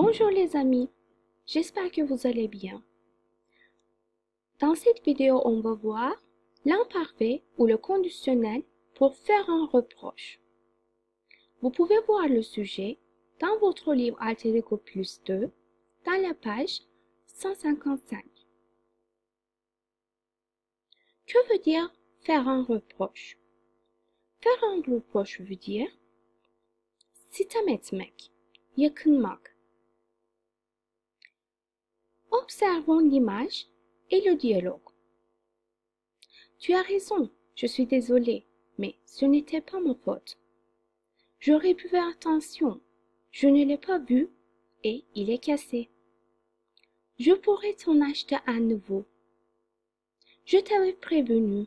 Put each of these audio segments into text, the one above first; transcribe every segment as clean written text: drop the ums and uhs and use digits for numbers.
Bonjour les amis, j'espère que vous allez bien. Dans cette vidéo, on va voir l'imparfait ou le conditionnel pour faire un reproche. Vous pouvez voir le sujet dans votre livre Alter Ego Plus 2, dans la page 155. Que veut dire faire un reproche? Faire un reproche veut dire sitem etmek, yakınmak. Observons l'image et le dialogue. Tu as raison, je suis désolée, mais ce n'était pas ma faute. J'aurais pu faire attention, je ne l'ai pas vu et il est cassé. Je pourrais t'en acheter un nouveau. Je t'avais prévenu.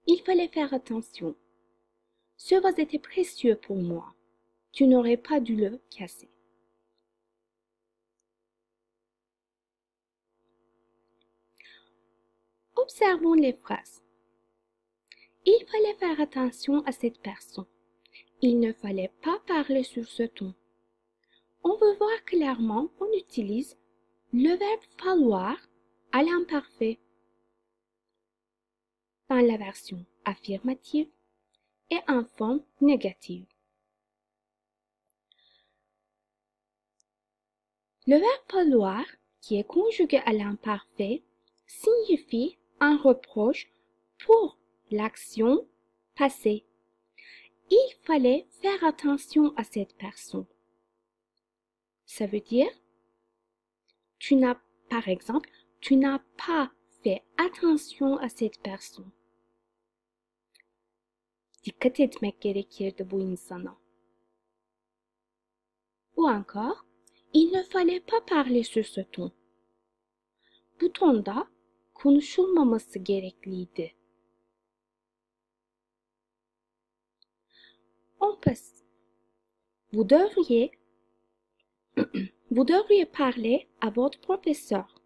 Il fallait faire attention. Ce vase était précieux pour moi. Tu n'aurais pas dû le casser. Observons les phrases. Il fallait faire attention à cette personne. Il ne fallait pas parler sur ce ton. On veut voir clairement qu'on utilise le verbe falloir à l'imparfait dans la version affirmative et en forme négative. Le verbe falloir, qui est conjugué à l'imparfait, signifie un reproche pour l'action passée. Il fallait faire attention à cette personne. Ça veut dire, par exemple, tu n'as pas fait attention à cette personne. Dikkat etmek gerekirdi bu insana. Ou encore, il ne fallait pas parler sur ce ton. Bu tonda konuşulmaması gerekliydi. On passe. Vous devriez parler à votre professeur.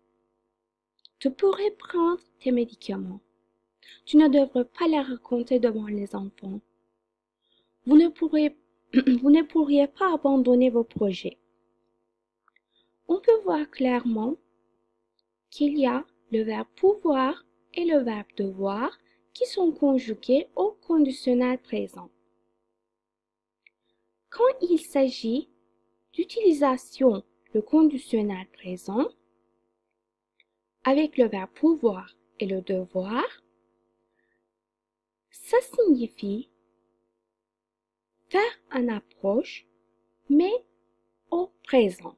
Tu pourrais prendre tes médicaments. Tu ne devrais pas les raconter devant les enfants. Vous ne pourriez pas abandonner vos projets. On peut voir clairement qu'il y a le verbe pouvoir et le verbe devoir qui sont conjugués au conditionnel présent. Quand il s'agit d'utilisation du conditionnel présent avec le verbe pouvoir et le devoir, ça signifie faire un approche, mais au présent.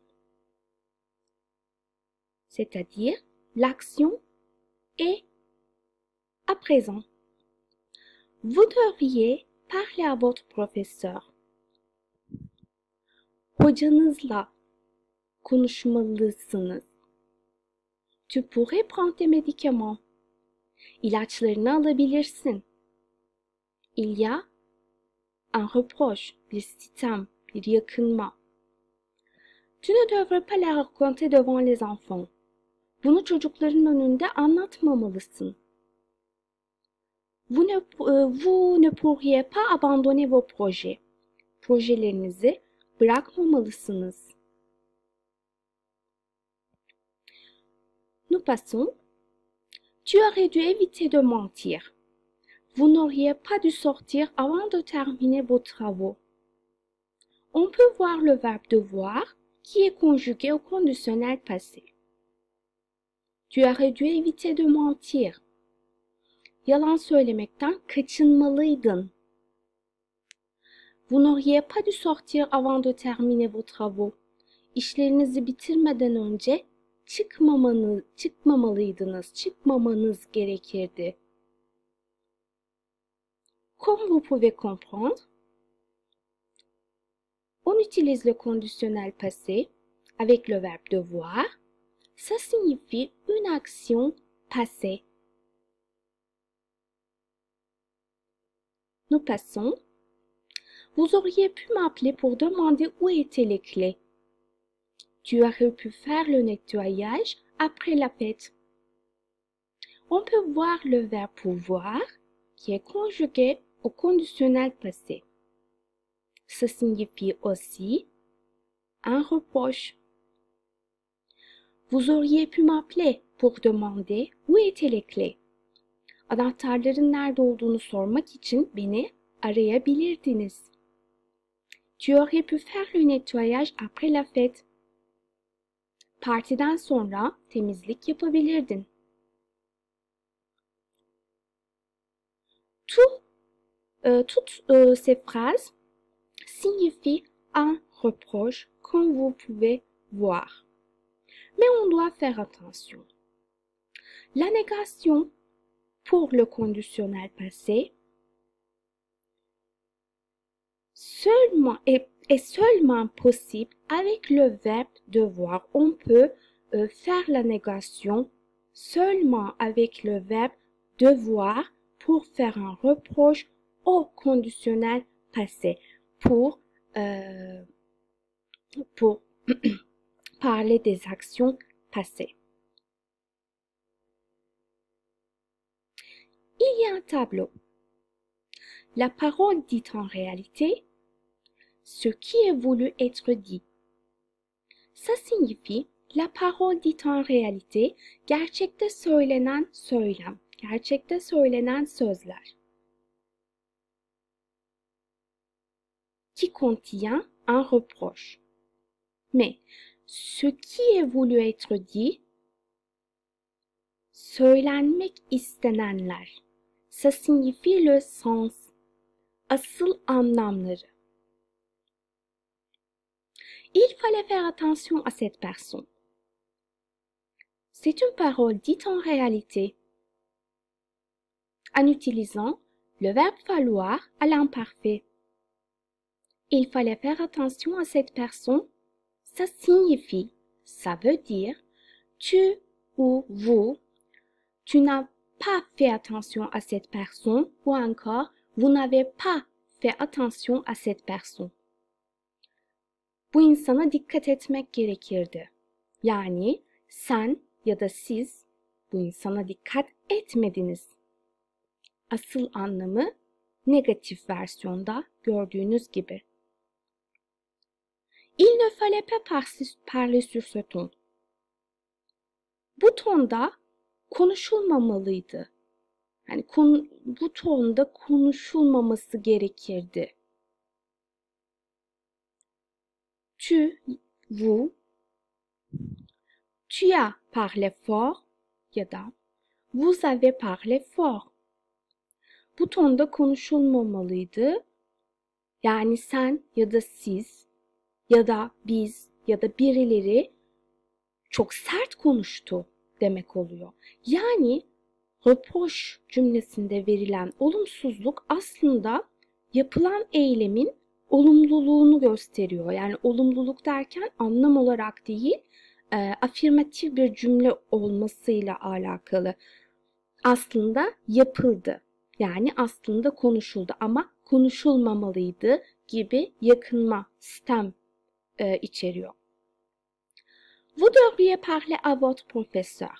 C'est-à-dire l'action est à présent. Vous devriez parler à votre professeur. Hocanızla konuşmalısınız. Tu pourrais prendre tes médicaments. İlaçlarını alabilirsin. Il y a un reproche, bir sitem, bir yakınma. Tu ne devrais pas les raconter devant les enfants. Bunu çocukların önünde anlatmamalısın. Vous ne pourriez pas abandonner vos projets. Projelerinizi bırakmamalısınız. Nous passons. Tu aurais dû éviter de mentir. Vous n'auriez pas dû sortir avant de terminer vos travaux. On peut voir le verbe devoir qui est conjugué au conditionnel passé. Tu aurais dû éviter de mentir. Yalan söylemekten kaçınmalıydın. Vous n'auriez pas dû sortir avant de terminer vos travaux. İşlerinizi bitirmeden önce çıkmamanız gerekirdi. Comme vous pouvez comprendre, on utilise le conditionnel passé avec le verbe devoir. Ça signifie une action passée. Nous passons. Vous auriez pu m'appeler pour demander où étaient les clés. Tu aurais pu faire le nettoyage après la fête. On peut voir le verbe pouvoir qui est conjugué au conditionnel passé. Ça signifie aussi un reproche. Vous auriez pu m'appeler pour demander où étaient les clés. Anahtarların nerede olduğunu sormak için beni arayabilirdiniz. Tu aurais pu faire le nettoyage après la fête. Partiden sonra temizlik yapabilirdin. Toutes ces phrases signifient un reproche, comme vous pouvez voir. Mais on doit faire attention. La négation pour le conditionnel passé est seulement possible avec le verbe devoir. On peut faire la négation seulement avec le verbe devoir pour faire un reproche au conditionnel passé, pour parler des actions passées. Il y a un tableau. La parole dit en réalité ce qui est voulu être dit. Ça signifie la parole dit en réalité gerçekte söylenen söylem, gerçekte söylenen sözler. Qui contient un reproche. Mais ce qui est voulu être dit, söylenmek istenenler. Ça signifie le sens, asıl anlamları. Il fallait faire attention à cette personne. C'est une parole dite en réalité, en utilisant le verbe falloir à l'imparfait. Il fallait faire attention à cette personne. Ça signifie, ça veut dire, tu ou vous, tu n'as pas fait attention à cette personne ou encore, vous n'avez pas fait attention à cette personne. Bu insana dikkat etmek gerekirdi. Yani sen ya da siz bu insana dikkat etmediniz. Asıl anlamı negatif versiyonda gördüğünüz gibi. Il ne fallait pas parler sur ce ton. Bu tonda konuşulmamalıydı. Yani bu tonda konuşulmaması gerekirdi. Tu, vous, tu as parlé fort ya da vous avez parlé fort. Bu tonda konuşulmamalıydı. Yani sen ya da siz ya da biz ya da birileri çok sert konuştu demek oluyor. Yani reproche cümlesinde verilen olumsuzluk aslında yapılan eylemin olumluluğunu gösteriyor. Yani olumluluk derken anlam olarak değil, afirmatif bir cümle olmasıyla alakalı. Aslında yapıldı. Yani aslında konuşuldu ama konuşulmamalıydı gibi yakınma, stem içeriyor. Vous devriez parler à votre professeur.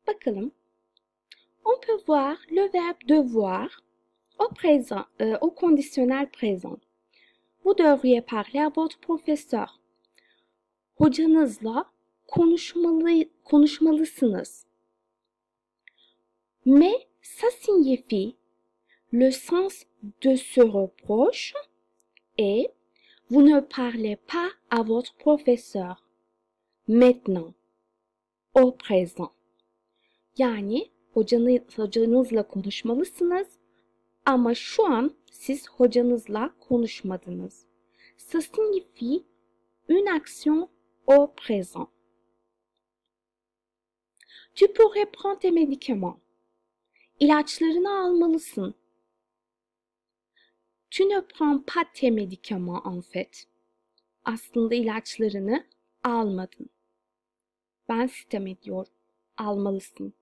Bakalım. On peut voir le verbe devoir au présent, au conditionnel présent. Vous devriez parler à votre professeur. Hocanızla konuşmalısınız. Mais ça signifie le sens de ce reproche est vous ne parlez pas à votre professeur maintenant, au présent. Yani hocanızla konuşmalısınız ama şu an siz hocanızla konuşmadınız. Ça signifie une action au présent. Tu pourrais prendre tes médicaments. İlaçlarını almalısın. Tu ne prends pas tes médicaments en fait. Aslında ilaçlarını almadın. Ben sitem ediyorum. Almalısın.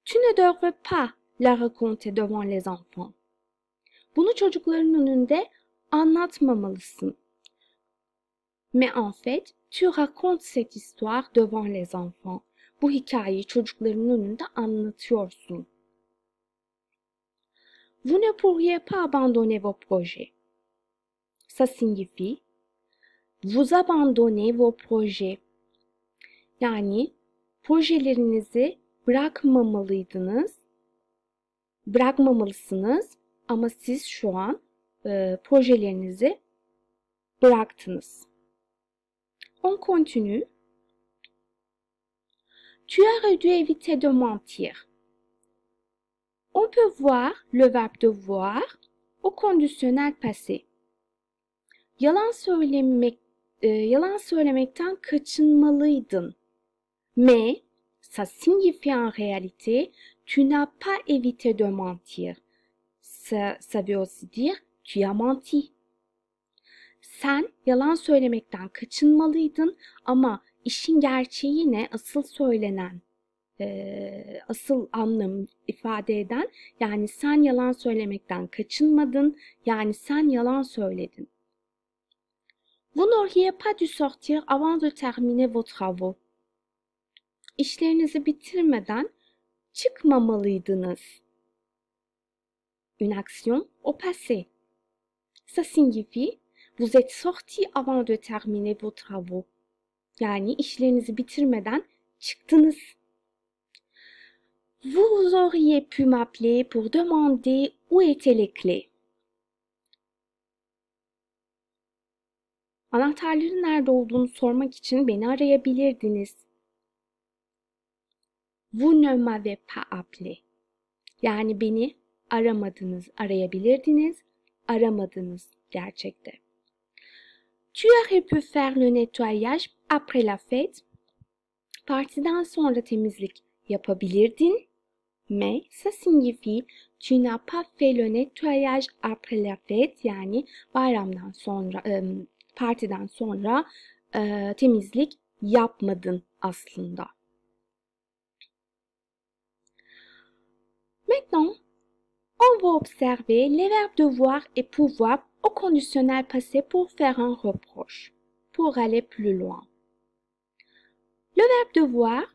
Tu ne devrais pas la raconter devant les enfants. Bunu çocukların önünde anlatmamalısın. Mais en fait, tu racontes cette histoire devant les enfants. Bu hikayeyi çocukların önünde anlatıyorsun. Vous ne pourriez pas abandonner vos projets. Ça signifie vous abandonnez vos projets. Yani projelerinizi bırakmamalısınız ama siz şu an projelerinizi bıraktınız. On continue. Tu aurais dû éviter de mentir. On peut voir le verbe devoir au conditionnel passé. Yalan söylemekten kaçınmalıydın. Mais ça signifie en réalité tu n'as pas évité de mentir. Ça veut aussi dire tu as menti. Sen yalan söylemekten kaçınmalıydın ama işin gerçeği ne? Asıl anlam ifade eden, yani sen yalan söylemekten kaçınmadın, yani sen yalan söyledin. Vous n'auriez pas dû sortir avant de terminer vos travaux. İşlerinizi bitirmeden çıkmamalıydınız. Une action au passé. Ça signifie vous êtes sorti avant de terminer vos travaux. Yani işlerinizi bitirmeden çıktınız. Vous auriez pu m'appeler pour demander où étaient les clés. Anahtarların nerede olduğunu sormak için beni arayabilirdiniz. Vous ne m'avez pas appelé. Yani beni aramadınız, arayabilirdiniz, aramadınız gerçekte. Tu aurais pu faire le nettoyage après la fête. Partiden sonra temizlik yapabilirdin. Mais ça signifie tu n'as pas fait le nettoyage après la fête. Yani bayramdan sonra, partiden sonra temizlik yapmadın aslında. Maintenant, on va observer les verbes devoir et pouvoir au conditionnel passé pour faire un reproche, pour aller plus loin. Le verbe devoir,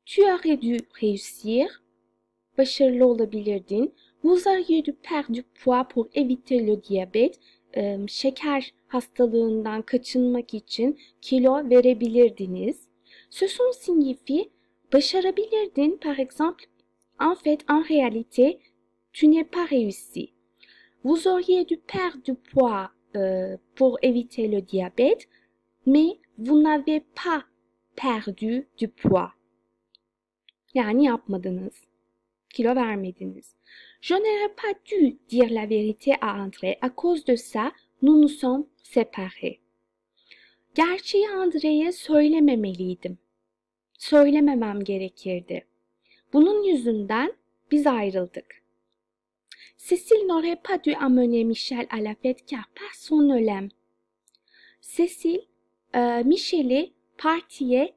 tu aurais dû réussir, başarılı olabilirdin. Vous auriez dû perdre du poids pour éviter le diabète, şeker hastalığından kaçınmak için kilo verebilirdiniz. Ce sont signifie başarabilirdin, par exemple, en fait, en réalité, tu n'es pas réussi. Vous auriez dû perdre du poids pour éviter le diabète, mais vous n'avez pas perdu du poids. Yani yapmadınız. Kilo vermediniz. Je n'aurais pas dû dire la vérité à André. À cause de ça, nous nous sommes séparés. Gerçeği Andre'ye söylememeliydim. Söylememem gerekirdi. Bunun yüzünden biz ayrıldık. Cécile n'aurait pas dû amener Michel à la fête car personne ne l'aime. Cécile, Michel'i partiye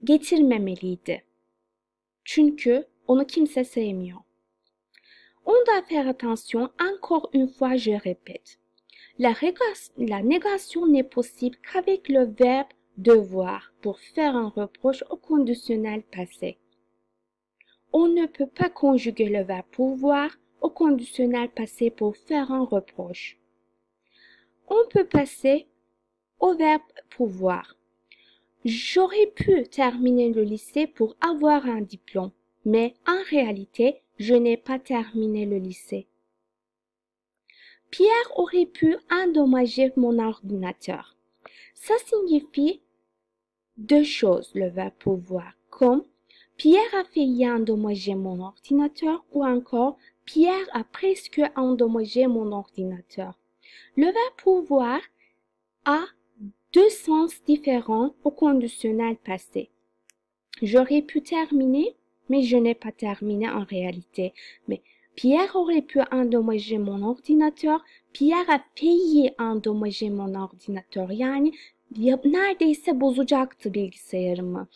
getirmemeliydi. Çünkü onu kimse sevmiyor. On doit faire attention, encore une fois je répète. La négation n'est possible qu'avec le verbe devoir pour faire un reproche au conditionnel passé. On ne peut pas conjuguer le verbe pouvoir au conditionnel passé pour faire un reproche. On peut passer au verbe pouvoir. J'aurais pu terminer le lycée pour avoir un diplôme, mais en réalité, je n'ai pas terminé le lycée. Pierre aurait pu endommager mon ordinateur. Ça signifie deux choses, le verbe pouvoir, comme Pierre a failli endommager mon ordinateur ou encore Pierre a presque endommagé mon ordinateur. Le verbe pouvoir a deux sens différents au conditionnel passé. J'aurais pu terminer, mais je n'ai pas terminé en réalité. Mais Pierre aurait pu endommager mon ordinateur. Pierre a failli endommager mon ordinateur. Yani neredeyse bozacaktı bilgisayarımı.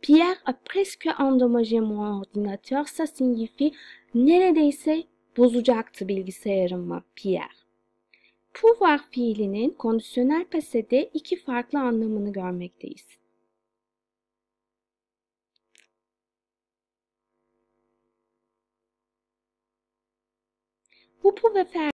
Pierre a presque endommagé mon ordinateur. Ça signifie neredeyse bozacaktı bilgisayarımı Pierre. Pouvoir fiilinin kondisyonel pasede iki farklı anlamını görmekteyiz. Vous pouvez faire